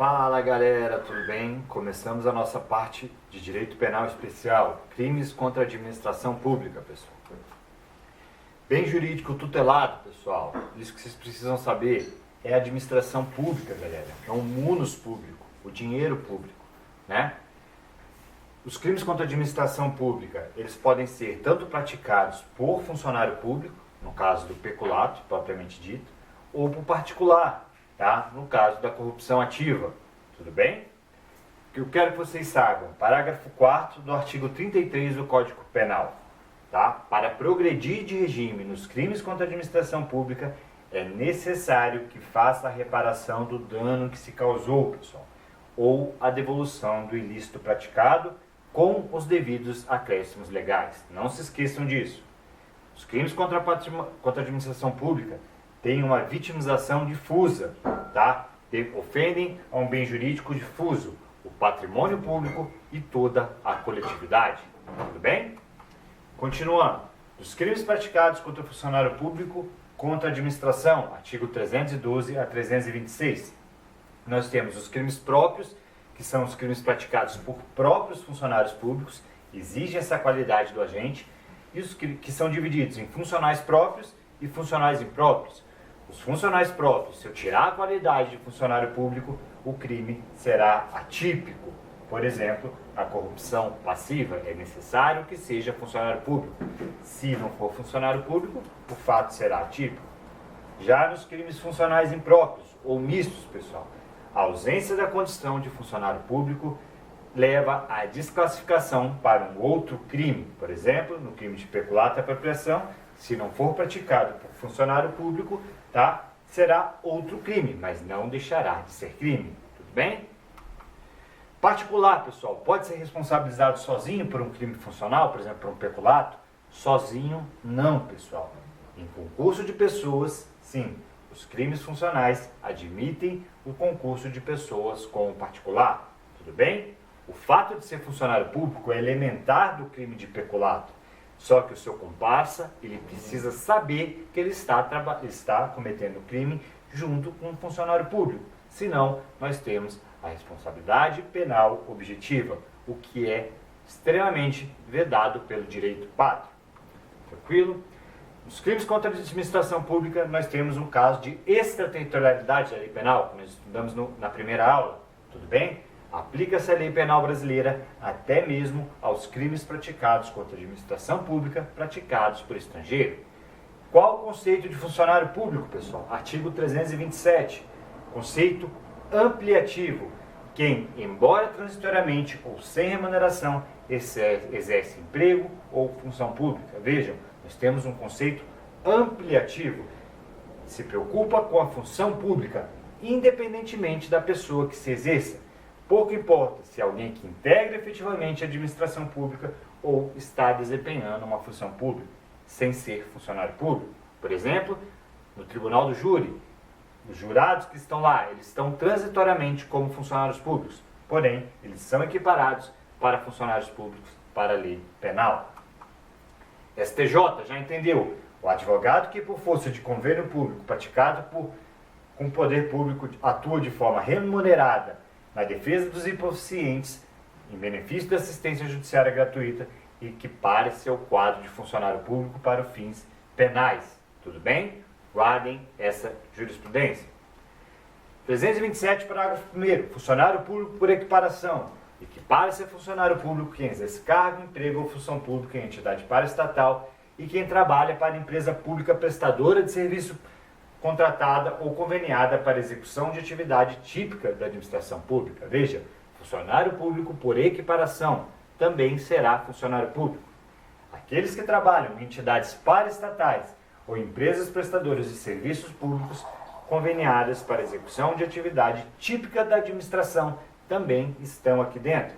Fala galera, tudo bem? Começamos a nossa parte de Direito Penal Especial, Crimes contra a Administração Pública, pessoal. Bem jurídico tutelado, pessoal. Isso que vocês precisam saber é a administração pública, galera. É um munus público, o dinheiro público, né? Os crimes contra a administração pública, eles podem ser tanto praticados por funcionário público, no caso do peculato, propriamente dito, ou por particular, tá? No caso da corrupção ativa, tudo bem? O que eu quero que vocês saibam, parágrafo 4º do artigo 33 do Código Penal, tá? Para progredir de regime nos crimes contra a administração pública, é necessário que faça a reparação do dano que se causou, pessoal, ou a devolução do ilícito praticado com os devidos acréscimos legais. Não se esqueçam disso. Os crimes contra a administração pública têm uma vitimização difusa, tá? Ofendem a um bem jurídico difuso, o patrimônio público e toda a coletividade. Tudo bem? Continuando. Os crimes praticados contra o funcionário público contra a administração, artigo 312 a 326. Nós temos os crimes próprios, que são os crimes praticados por próprios funcionários públicos, exige essa qualidade do agente, e os que são divididos em funcionais próprios e funcionais impróprios. Os funcionais próprios, se eu tirar a qualidade de funcionário público, o crime será atípico. Por exemplo, a corrupção passiva é necessário que seja funcionário público. Se não for funcionário público, o fato será atípico. Já nos crimes funcionais impróprios ou mistos, pessoal, a ausência da condição de funcionário público leva à desclassificação para um outro crime. Por exemplo, no crime de peculato e apropriação, se não for praticado por funcionário público, tá? Será outro crime, mas não deixará de ser crime. Tudo bem? Particular, pessoal, pode ser responsabilizado sozinho por um crime funcional, por exemplo, por um peculato? Sozinho, não, pessoal. Em concurso de pessoas, sim. Os crimes funcionais admitem o concurso de pessoas com o particular. Tudo bem? O fato de ser funcionário público é elementar do crime de peculato. Só que o seu comparsa, ele precisa saber que ele está cometendo o crime junto com um funcionário público. Senão, nós temos a responsabilidade penal objetiva, o que é extremamente vedado pelo direito pátrio. Tranquilo? Nos crimes contra a administração pública, nós temos um caso de extraterritorialidade da lei penal, que nós estudamos na primeira aula. Tudo bem? Aplica-se a lei penal brasileira até mesmo aos crimes praticados contra a administração pública praticados por estrangeiro. Qual o conceito de funcionário público, pessoal? Artigo 327. Conceito ampliativo. Quem, embora transitoriamente ou sem remuneração, exerce emprego ou função pública. Vejam, nós temos um conceito ampliativo. Se preocupa com a função pública, independentemente da pessoa que se exerça. Pouco importa se é alguém que integra efetivamente a administração pública ou está desempenhando uma função pública, sem ser funcionário público. Por exemplo, no tribunal do júri, os jurados que estão lá, eles estão transitoriamente como funcionários públicos, porém, eles são equiparados para funcionários públicos para a lei penal. STJ, já entendeu? O advogado que, por força de convênio público praticado com o poder público, atua de forma remunerada na defesa dos hipossuficientes, em benefício da assistência judiciária gratuita, e equipare-se ao quadro de funcionário público para fins penais. Tudo bem? Guardem essa jurisprudência. 327, parágrafo 1º. Funcionário público por equiparação. Equipara-se a funcionário público quem exerce cargo, emprego ou função pública em entidade paraestatal e quem trabalha para empresa pública prestadora de serviço contratada ou conveniada para execução de atividade típica da administração pública. Veja, funcionário público por equiparação também será funcionário público. Aqueles que trabalham em entidades paraestatais ou empresas prestadoras de serviços públicos conveniadas para execução de atividade típica da administração também estão aqui dentro.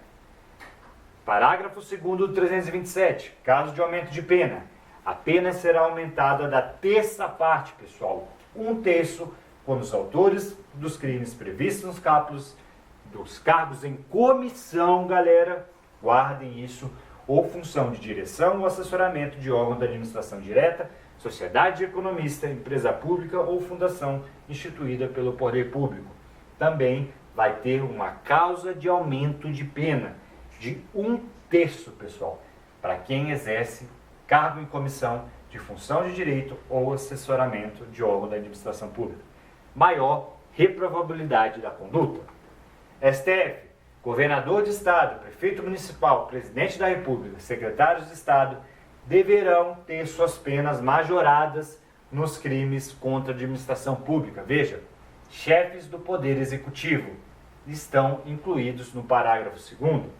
Parágrafo 2º do 327. Caso de aumento de pena. A pena será aumentada da terça parte, pessoal. 1/3, quando os autores dos crimes previstos nos capítulos dos cargos em comissão, galera, guardem isso, ou função de direção ou assessoramento de órgão da administração direta, sociedade economista, empresa pública ou fundação instituída pelo poder público. também vai ter uma causa de aumento de pena de 1/3, pessoal, para quem exerce cargo em comissão de função de direito ou assessoramento de órgão da administração pública. Maior reprovabilidade da conduta. STF, governador de estado, prefeito municipal, presidente da república, secretários de estado deverão ter suas penas majoradas nos crimes contra a administração pública. Veja, chefes do poder executivo estão incluídos no parágrafo 2º.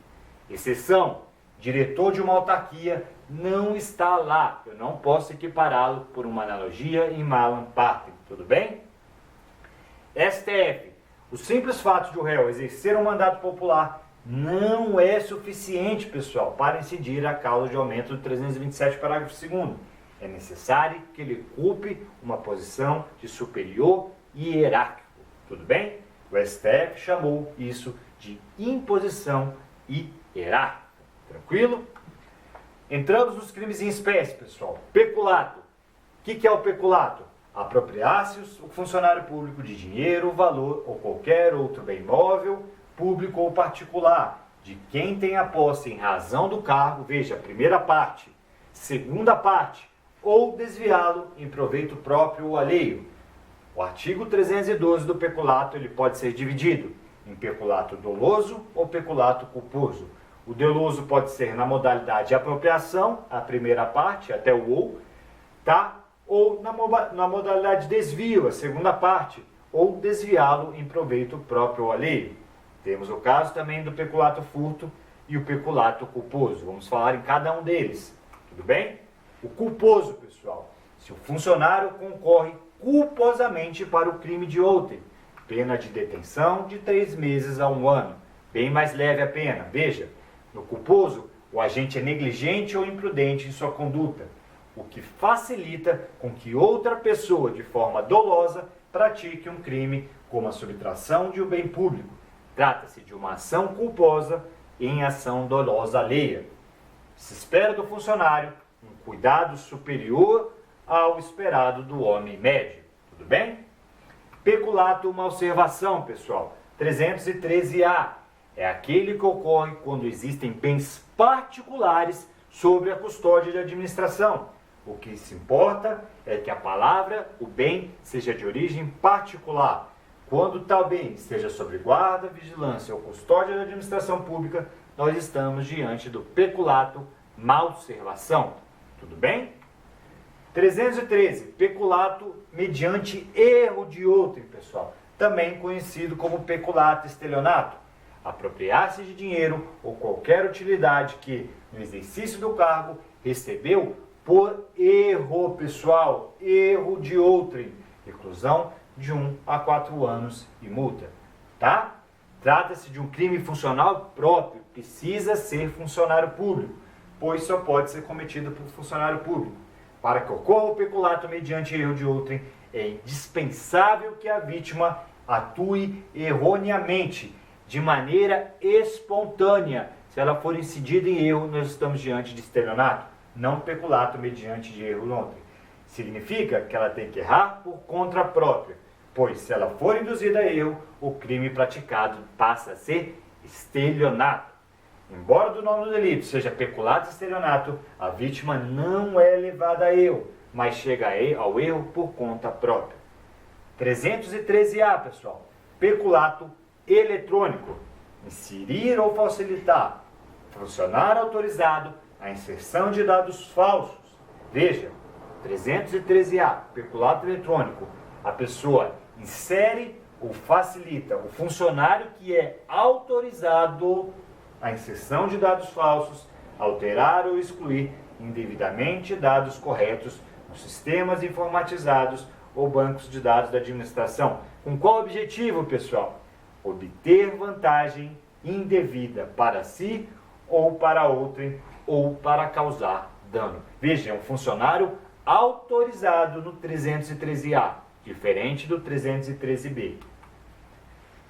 Exceção, diretor de uma autarquia não está lá. Eu não posso equipará-lo por uma analogia em malam partem. Tudo bem? STF, o simples fato de o réu exercer um mandato popular não é suficiente, pessoal, para incidir a causa de aumento do 327, parágrafo 2º. É necessário que ele ocupe uma posição de superior hierárquico. Tudo bem? O STF chamou isso de imposição hierárquica. Tranquilo? Entramos nos crimes em espécie, pessoal. Peculato. O que é o peculato? Apropriar-se o funcionário público de dinheiro, valor ou qualquer outro bem móvel, público ou particular, de quem tem a posse em razão do cargo, veja, primeira parte, segunda parte, ou desviá-lo em proveito próprio ou alheio. O artigo 312 do peculato ele pode ser dividido em peculato doloso ou peculato culposo. O doloso pode ser na modalidade de apropriação, a primeira parte, até o ou, tá? Ou na modalidade de desvio, a segunda parte, ou desviá-lo em proveito próprio ou alheio. Temos o caso também do peculato furto e o peculato culposo. Vamos falar em cada um deles. Tudo bem? O culposo, pessoal, se o funcionário concorre culposamente para o crime de outrem, pena de detenção de 3 meses a 1 ano. Bem mais leve a pena. Veja, no culposo, o agente é negligente ou imprudente em sua conduta, o que facilita com que outra pessoa, de forma dolosa, pratique um crime como a subtração de um bem público. Trata-se de uma ação culposa em ação dolosa alheia. Se espera do funcionário um cuidado superior ao esperado do homem médio. Tudo bem? Peculato, uma observação, pessoal. 313-A. É aquele que ocorre quando existem bens particulares sobre a custódia da administração. O que se importa é que a palavra, o bem, seja de origem particular. Quando tal bem esteja sob guarda, vigilância ou custódia da administração pública, nós estamos diante do peculato, malservação. Tudo bem? 313. Peculato mediante erro de outrem, pessoal. Também conhecido como peculato estelionato. Apropriar-se de dinheiro ou qualquer utilidade que, no exercício do cargo, recebeu por erro, pessoal, erro de outrem, reclusão de 1 a 4 anos e multa, tá? Trata-se de um crime funcional próprio, precisa ser funcionário público, pois só pode ser cometido por funcionário público. Para que ocorra o peculato mediante erro de outrem, é indispensável que a vítima atue erroneamente, de maneira espontânea. Se ela for incidida em erro, nós estamos diante de estelionato, não peculato mediante de erro outrem. Significa que ela tem que errar por conta própria, pois se ela for induzida a erro, o crime praticado passa a ser estelionato. Embora do nome do delito seja peculato e estelionato, a vítima não é levada a erro, mas chega ao erro por conta própria. 313-A, pessoal. Peculato eletrônico. Inserir ou facilitar. Funcionário autorizado a inserção de dados falsos. Veja, 313-A, peculato eletrônico. A pessoa insere ou facilita o funcionário que é autorizado a inserção de dados falsos, alterar ou excluir indevidamente dados corretos nos sistemas informatizados ou bancos de dados da administração. Com qual objetivo, pessoal? Obter vantagem indevida para si ou para outrem ou para causar dano. Veja, é um funcionário autorizado no 313-A, diferente do 313-B.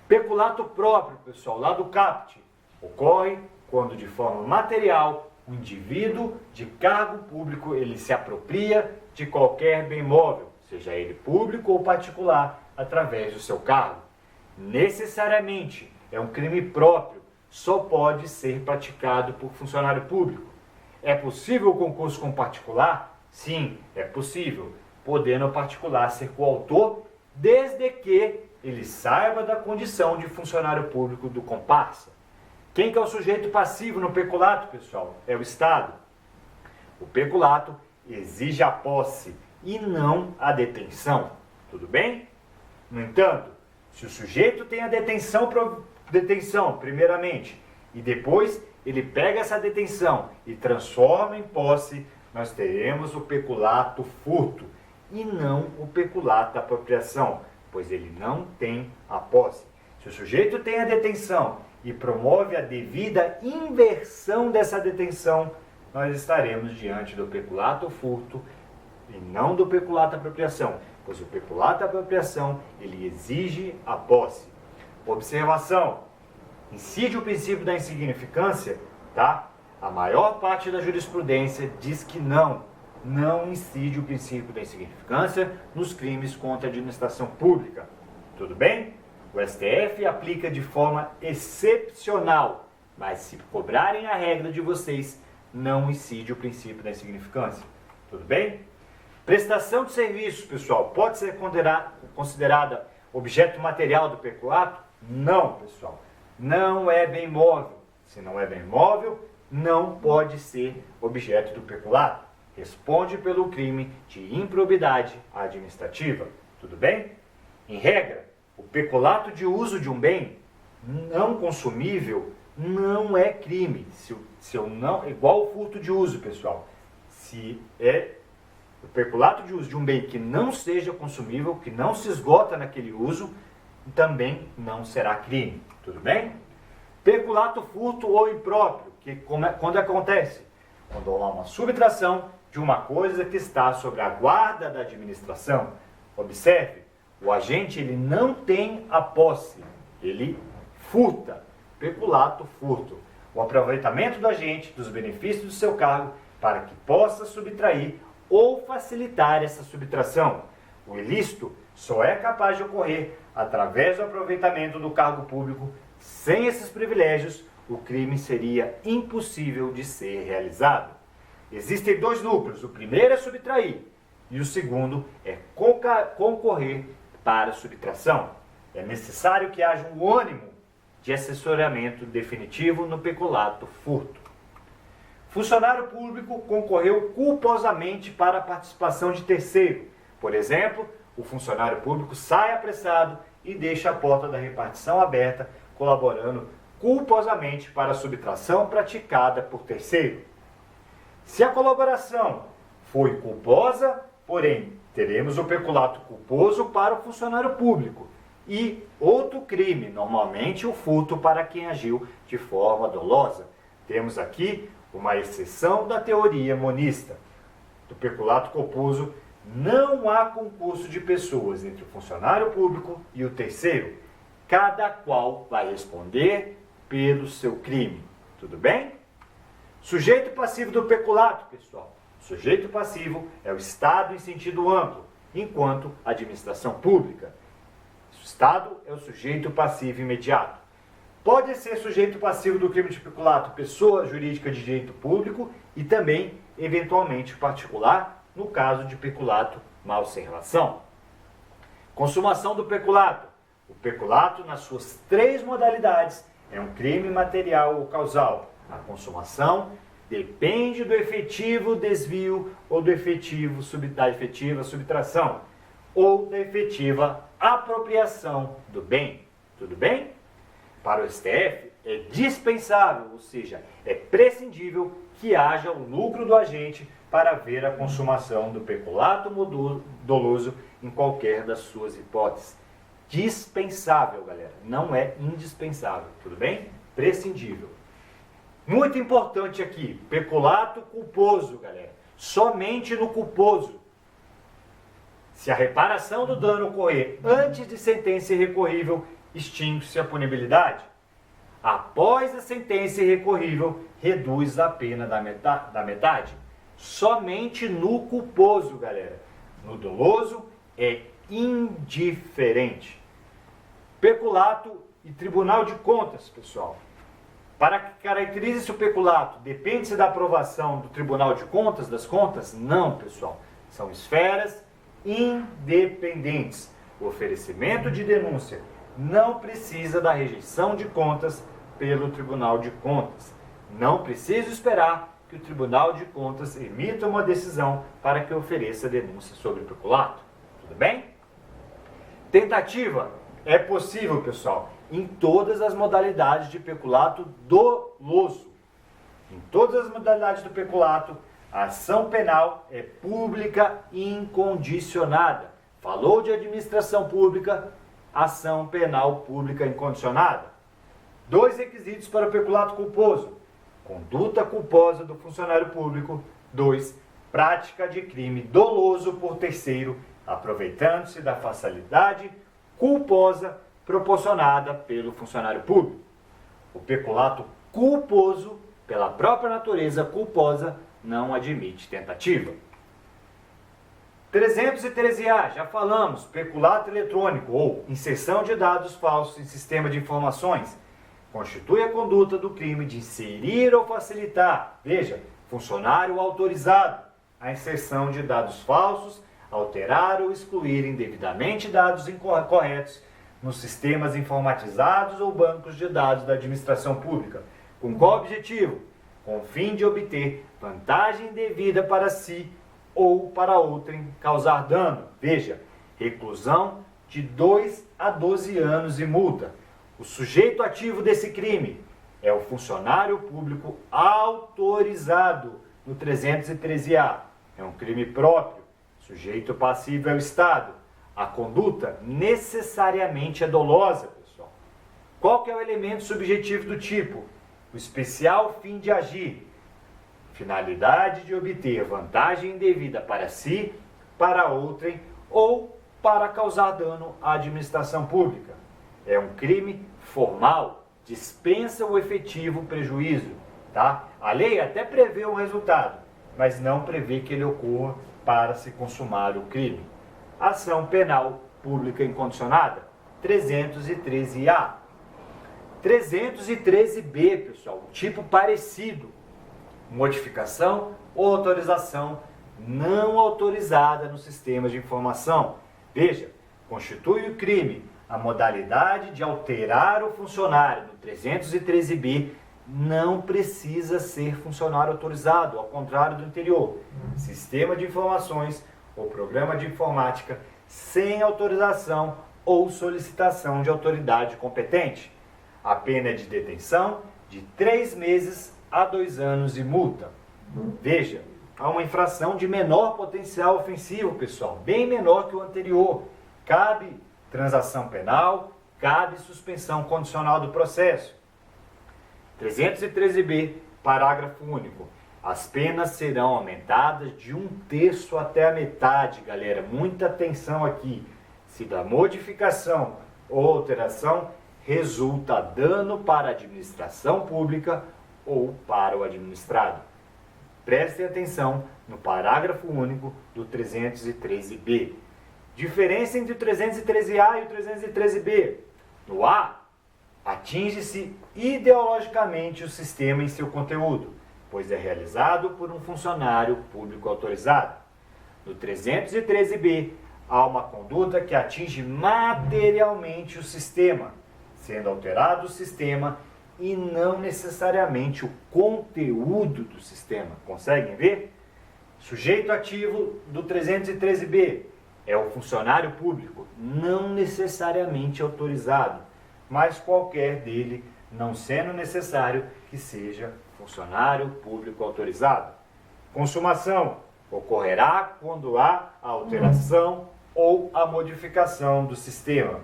Peculato próprio, pessoal, lá do CAPT, ocorre quando de forma material o indivíduo de cargo público ele se apropria de qualquer bem móvel, seja ele público ou particular, através do seu cargo. necessariamente é um crime próprio, só pode ser praticado por funcionário público. É possível o concurso com particular? Sim, é possível, podendo o particular ser coautor, desde que ele saiba da condição de funcionário público do comparsa. Quem que é o sujeito passivo no peculato, pessoal? É o Estado. O peculato exige a posse e não a detenção. Tudo bem? No entanto, se o sujeito tem a detenção primeiramente, e depois ele pega essa detenção e transforma em posse, nós teremos o peculato furto e não o peculato apropriação, pois ele não tem a posse. Se o sujeito tem a detenção e promove a devida inversão dessa detenção, nós estaremos diante do peculato furto e não do peculato apropriação, pois o peculato apropriação ele exige a posse. Observação: incide o princípio da insignificância, tá? A maior parte da jurisprudência diz que não incide o princípio da insignificância nos crimes contra a administração pública. Tudo bem? O STF aplica de forma excepcional, mas se cobrarem a regra de vocês, não incide o princípio da insignificância. Tudo bem? Prestação de serviços, pessoal, pode ser considerada objeto material do peculato? Não, pessoal. Não é bem móvel. Se não é bem móvel, não pode ser objeto do peculato. Responde pelo crime de improbidade administrativa. Tudo bem? Em regra, o peculato de uso de um bem não consumível não é crime. Se eu não, igual o furto de uso, pessoal. Se é o peculato de uso de um bem que não seja consumível, que não se esgota naquele uso, também não será crime. Tudo bem? Peculato furto ou impróprio, que quando acontece? Quando há uma subtração de uma coisa que está sob a guarda da administração. Observe, o agente ele não tem a posse, ele furta. Peculato furto. O aproveitamento do agente dos benefícios do seu cargo para que possa subtrair ou facilitar essa subtração. O ilícito só é capaz de ocorrer através do aproveitamento do cargo público. Sem esses privilégios, o crime seria impossível de ser realizado. Existem dois núcleos. O primeiro é subtrair e o segundo é concorrer para a subtração. É necessário que haja um ânimo de assessoramento definitivo no peculato furto. Funcionário público concorreu culposamente para a participação de terceiro. Por exemplo, o funcionário público sai apressado e deixa a porta da repartição aberta, colaborando culposamente para a subtração praticada por terceiro. Se a colaboração foi culposa, porém, teremos o peculato culposo para o funcionário público e outro crime, normalmente o furto para quem agiu de forma dolosa. Temos aqui uma exceção da teoria monista. Do peculato culposo, não há concurso de pessoas entre o funcionário público e o terceiro. Cada qual vai responder pelo seu crime. Tudo bem? Sujeito passivo do peculato, pessoal. Sujeito passivo é o Estado em sentido amplo, enquanto administração pública. O Estado é o sujeito passivo imediato. Pode ser sujeito passivo do crime de peculato pessoa jurídica de direito público e também, eventualmente, particular, no caso de peculato mal sem relação. Consumação do peculato. O peculato, nas suas três modalidades, é um crime material ou causal. A consumação depende do efetivo desvio ou da efetiva subtração ou da efetiva apropriação do bem. Tudo bem? Para o STF, é dispensável, ou seja, é prescindível que haja o lucro do agente para ver a consumação do peculato doloso em qualquer das suas hipóteses. Dispensável, galera, não é indispensável, tudo bem? Prescindível. Muito importante aqui, peculato culposo, galera, somente no culposo. Se a reparação do dano ocorrer antes de sentença irrecorrível, extingue-se a punibilidade. Após a sentença irrecorrível, reduz a pena da metade. Somente no culposo, galera. No doloso é indiferente. peculato e Tribunal de Contas, pessoal. Para que caracterize-se o peculato, depende-se da aprovação do Tribunal de Contas, das contas? Não, pessoal. São esferas independentes. O oferecimento de denúncia não precisa da rejeição de contas pelo Tribunal de Contas. Não preciso esperar que o Tribunal de Contas emita uma decisão para que ofereça denúncia sobre o peculato. Tudo bem? Tentativa é possível, pessoal, em todas as modalidades de peculato doloso. Em todas as modalidades do peculato, a ação penal é pública incondicionada. Falou de administração pública, ação penal pública incondicionada. 2 requisitos para o peculato culposo: conduta culposa do funcionário público. 2, prática de crime doloso por terceiro, aproveitando-se da facilidade culposa proporcionada pelo funcionário público. O peculato culposo, pela própria natureza culposa, não admite tentativa. 313-A, já falamos, peculato eletrônico ou inserção de dados falsos em sistema de informações. Constitui a conduta do crime de inserir ou facilitar, veja, funcionário autorizado, a inserção de dados falsos, alterar ou excluir indevidamente dados incorretos nos sistemas informatizados ou bancos de dados da administração pública. Com qual objetivo? Com o fim de obter vantagem indevida para si ou para outrem, causar dano. Veja, reclusão de 2 a 12 anos e multa. O sujeito ativo desse crime é o funcionário público autorizado no 313-A. É um crime próprio. Sujeito passivo é o Estado. A conduta necessariamente é dolosa, pessoal. Qual que é o elemento subjetivo do tipo? O especial fim de agir. Finalidade de obter vantagem indevida para si, para outrem ou para causar dano à administração pública. É um crime formal, dispensa o efetivo prejuízo, tá? A lei até prevê o resultado, mas não prevê que ele ocorra para se consumar o crime. Ação penal pública incondicionada, 313-A. 313-B, pessoal, tipo parecido. Modificação ou autorização não autorizada nos sistemas de informação. Veja, constitui o crime a modalidade de alterar o funcionário. No 313-B, não precisa ser funcionário autorizado, ao contrário do anterior. Sistema de informações ou programa de informática sem autorização ou solicitação de autoridade competente. A pena é de detenção de 3 meses a 2 anos e multa. Veja, há uma infração de menor potencial ofensivo, pessoal, bem menor que o anterior. Cabe transação penal, cabe suspensão condicional do processo. 313-B, parágrafo único. As penas serão aumentadas de 1/3 até a metade, galera. Muita atenção aqui. Se da modificação ou alteração resulta dano para a administração pública ou para o administrado. Prestem atenção no parágrafo único do 313-B. Diferença entre o 313-A e o 313-B. No A, atinge-se ideologicamente o sistema em seu conteúdo, pois é realizado por um funcionário público autorizado. No 313-B, há uma conduta que atinge materialmente o sistema, sendo alterado o sistema e não necessariamente o conteúdo do sistema. Conseguem ver? Sujeito ativo do 313-B é o funcionário público, não necessariamente autorizado, mas qualquer dele, não sendo necessário que seja funcionário público autorizado. Consumação ocorrerá quando há a alteração ou a modificação do sistema.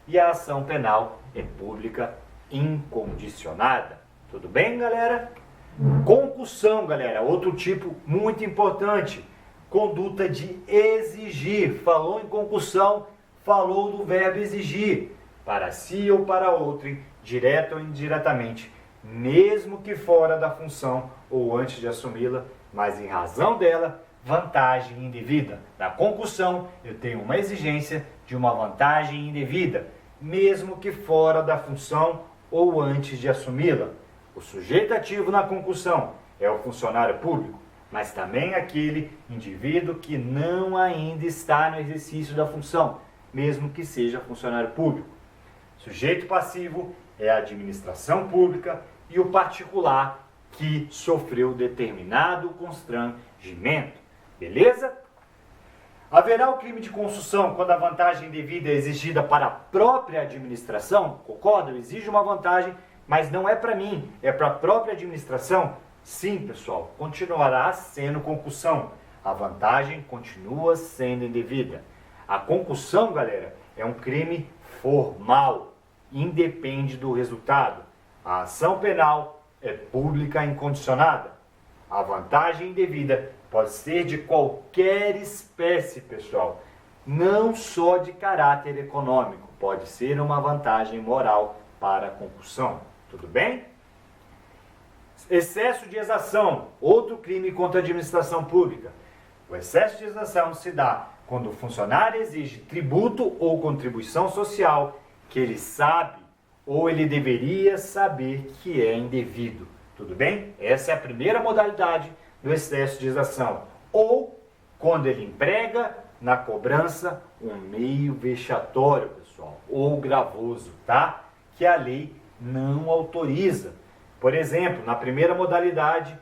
E a ação penal é pública incondicionada. Tudo bem, galera? Concussão, galera, outro tipo muito importante. Conduta de exigir. Falou em concussão, falou do verbo exigir. Para si ou para outrem, direto ou indiretamente, mesmo que fora da função ou antes de assumi-la, mas em razão dela, vantagem indevida. Na concussão, eu tenho uma exigência de uma vantagem indevida. mesmo que fora da função ou antes de assumi-la. O sujeito ativo na concussão é o funcionário público, mas também aquele indivíduo que não ainda está no exercício da função, mesmo que seja funcionário público. Sujeito passivo é a administração pública e o particular que sofreu determinado constrangimento. Beleza? Haverá o crime de construção quando a vantagem indevida é exigida para a própria administração? Concordo? Exige uma vantagem, mas não é para mim, é para a própria administração? Sim, pessoal, continuará sendo concussão. A vantagem continua sendo indevida. A concussão, galera, é um crime formal, independe do resultado. A ação penal é pública incondicionada. A vantagem indevida pode ser de qualquer espécie, pessoal, não só de caráter econômico, pode ser uma vantagem moral para a concussão. Tudo bem? Excesso de exação, outro crime contra a administração pública. O excesso de exação se dá quando o funcionário exige tributo ou contribuição social que ele sabe ou ele deveria saber que é indevido. Tudo bem? Essa é a primeira modalidade do excesso de exação. Ou quando ele emprega na cobrança um meio vexatório, pessoal, ou gravoso, tá? Que a lei não autoriza. Por exemplo, na primeira modalidade,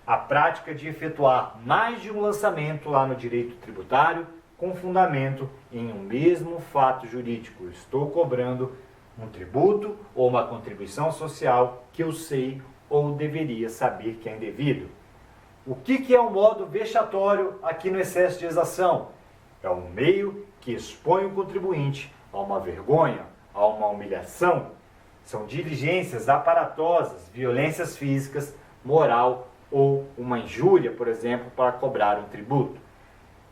a prática de efetuar mais de um lançamento lá no direito tributário com fundamento em um mesmo fato jurídico. Eu estou cobrando um tributo ou uma contribuição social que eu sei ou deveria saber que é indevido. O que é um modo vexatório aqui no excesso de exação? É um meio que expõe o contribuinte a uma vergonha, a uma humilhação. São diligências aparatosas, violências físicas, moral ou uma injúria, por exemplo, para cobrar um tributo.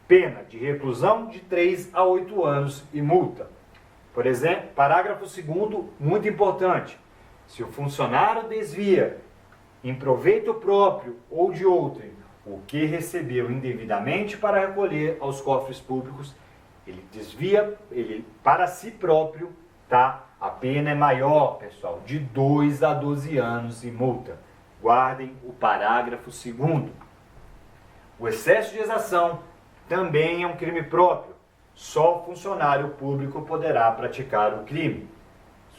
Pena de reclusão de 3 a 8 anos e multa. Por exemplo, parágrafo 2º, muito importante. Se o funcionário desvia em proveito próprio ou de outrem o que recebeu indevidamente para recolher aos cofres públicos, ele desvia para si próprio, tá? A pena é maior, pessoal, de 2 a 12 anos e multa. Guardem o parágrafo 2º. O excesso de exação também é um crime próprio. Só o funcionário público poderá praticar o crime.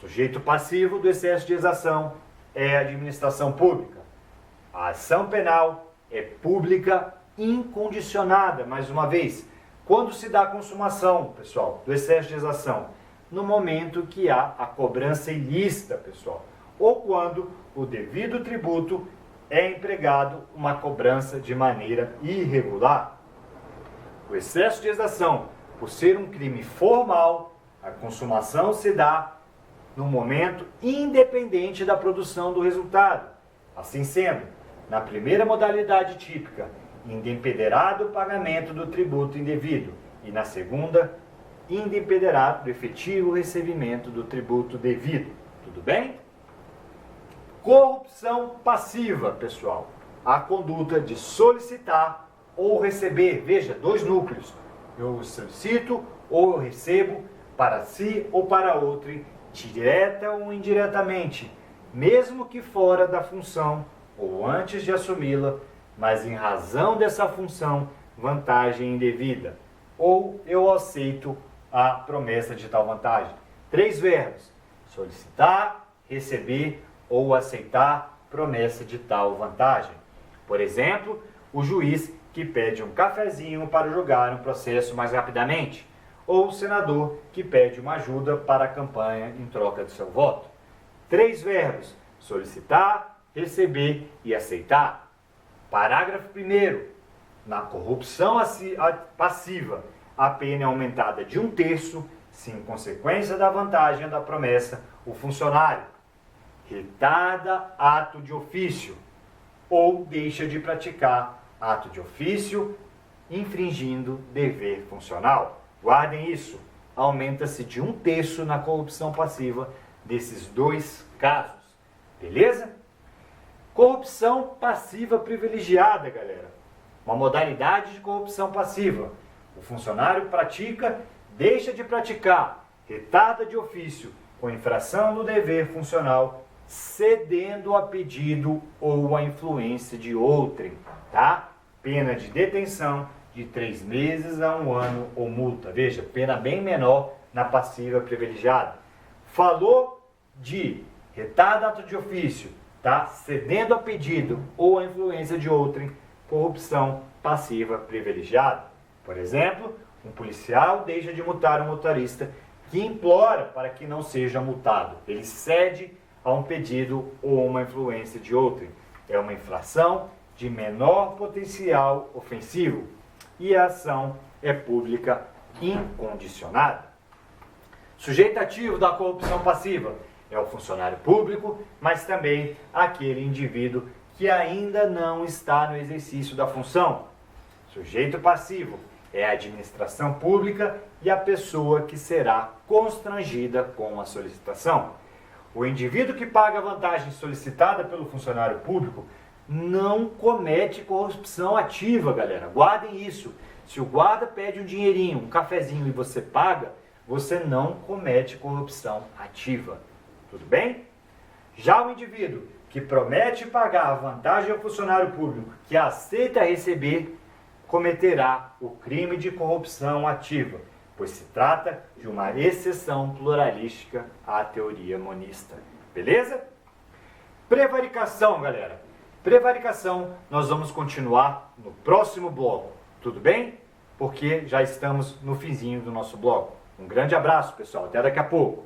Sujeito passivo do excesso de exação é a administração pública. A ação penal é pública incondicionada, mais uma vez. Quando se dá a consumação, pessoal, do excesso de exação? No momento que há a cobrança ilícita, pessoal. Ou quando o devido tributo é empregado uma cobrança de maneira irregular. O excesso de exação, por ser um crime formal, a consumação se dá no momento independente da produção do resultado. Assim sendo, na primeira modalidade típica, independerá do pagamento do tributo indevido e na segunda, independerá do efetivo recebimento do tributo devido. Tudo bem? Corrupção passiva, pessoal. A conduta de solicitar ou receber, veja, 2 núcleos. Eu solicito ou eu recebo para si ou para outro, direta ou indiretamente, mesmo que fora da função ou antes de assumi-la, mas em razão dessa função, vantagem indevida. Ou eu aceito a promessa de tal vantagem. 3 verbos: solicitar, receber ou aceitar promessa de tal vantagem. Por exemplo, o juiz que pede um cafezinho para julgar um processo mais rapidamente, ou o senador que pede uma ajuda para a campanha em troca do seu voto. 3 verbos: solicitar, receber e aceitar. Parágrafo 1º. Na corrupção passiva, a pena é aumentada de 1/3 se, em consequência da vantagem da promessa, o funcionário retarda ato de ofício ou deixa de praticar ato de ofício, infringindo dever funcional. Guardem isso. Aumenta-se de 1/3 na corrupção passiva desses 2 casos. Beleza? Corrupção passiva privilegiada, galera. Uma modalidade de corrupção passiva. O funcionário pratica, deixa de praticar, retarda de ofício com infração do dever funcional, cedendo a pedido ou a influência de outrem, tá? Pena de detenção de 3 meses a 1 ano ou multa. Veja, pena bem menor na passiva privilegiada. Falou de retarda ato de ofício, tá? Cedendo a pedido ou a influência de outrem, corrupção passiva privilegiada. Por exemplo, um policial deixa de multar um motorista que implora para que não seja multado. Ele cede a um pedido ou uma influência de outrem. É uma infração de menor potencial ofensivo e a ação é pública incondicionada. Sujeito ativo da corrupção passiva é o funcionário público, mas também aquele indivíduo que ainda não está no exercício da função. Sujeito passivo é a administração pública e a pessoa que será constrangida com a solicitação. O indivíduo que paga a vantagem solicitada pelo funcionário público não comete corrupção ativa, galera. Guardem isso. Se o guarda pede um dinheirinho, um cafezinho e você paga, você não comete corrupção ativa. Tudo bem? Já o indivíduo que promete pagar a vantagem ao funcionário público que aceita receber, cometerá o crime de corrupção ativa, pois se trata de uma exceção pluralística à teoria monista. Beleza? Prevaricação, galera. Prevaricação nós vamos continuar no próximo bloco. Tudo bem? Porque já estamos no finzinho do nosso bloco. Um grande abraço, pessoal. Até daqui a pouco.